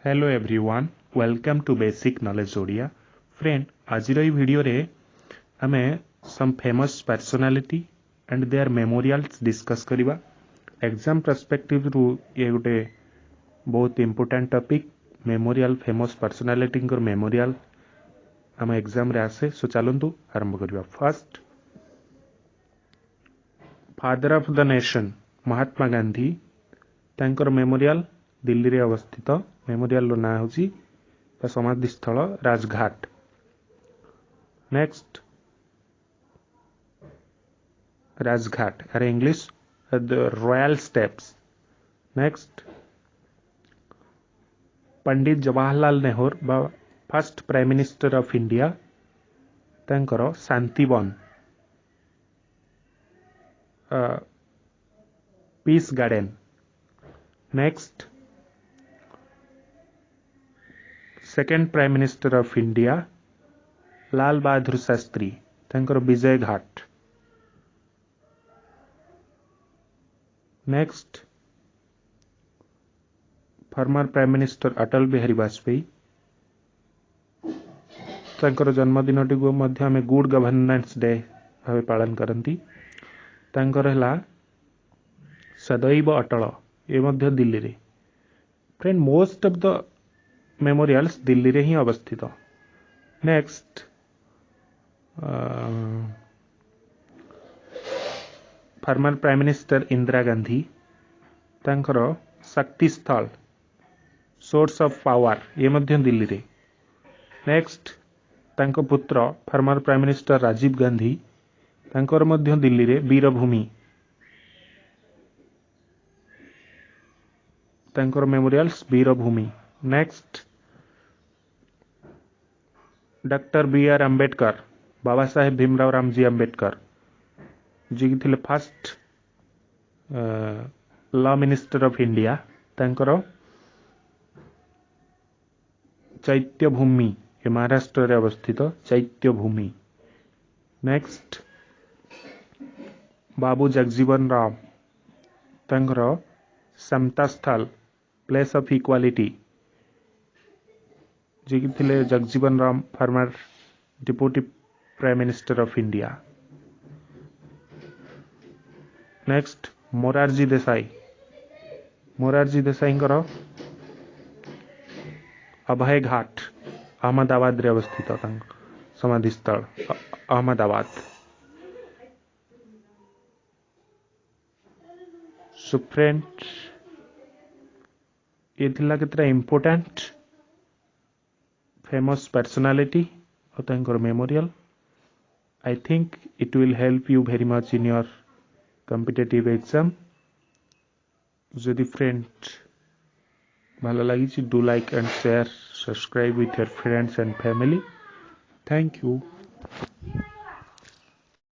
Hello everyone welcome to basic knowledge Odia friend आज video रे हमें some famous personality and their memorials discuss करिबा exam perspective रु ये गोटे बहुत important topic memorial famous personality को मेमोरियल हम एग्जाम रे आसे सो चलंतु आरंभ करिबा। First father of the nation Mahatma Gandhi तांकर मेमोरियल दिल्ली रे अवस्थित मेमोरियल रो ना होची समाधि स्थल राजघाट। नेक्स्ट राजघाट अरे English the royal steps. Next Pandit Jawaharlal Nehru first prime minister of India तांकर Shantivan peace garden. Next second prime minister of India Lal Bahadur Shastri तांकर Vijay Ghat. Next former prime minister Atal Bihari Vajpayee तांकर जन्मदिन T Madhya I'm good governance day भाव पालन करती। तांकर हला सदैव अटल ये मध्य दिल्ली रे। Friend most of the memorials Delhi रे ही अवस्थित। Next former prime minister Indira Gandhi तांकर शक्ति स्थल सोर्स ऑफ पावर ये मध्य दिल्ली रे। नेक्स्ट तांको पुत्र former prime minister Rajiv Gandhi तांकर मध्य दिल्ली रे वीरभूमि तांकर memorials Veerbhumi. Next doctor B R Ambedkar Baba Saheb Bhimrao Ramji Ambedkar ji थे first law minister of India तांकर चैत्य भूमि ये महाराष्ट्र रे अवस्थित चैत्य भूमि। नेक्स्ट बाबू जगजीवन राम तांकर Samata Sthal place of equality जी थे Jagjivan Ram former deputy prime minister of India. Next Morarji Desai Abhay Ghat Ahmedabad रे अवस्थित समाधि स्थल अहमदाबाद। सो फ्रेंड ये थिला केतरा इंपोर्टेंट फेमस पर्सनालिटी और तांकर memorial. I think it will help you very much in your competitive exam. जदि फ्रेंड भलो लगी do like and share subscribe with your friends and family. Thank you.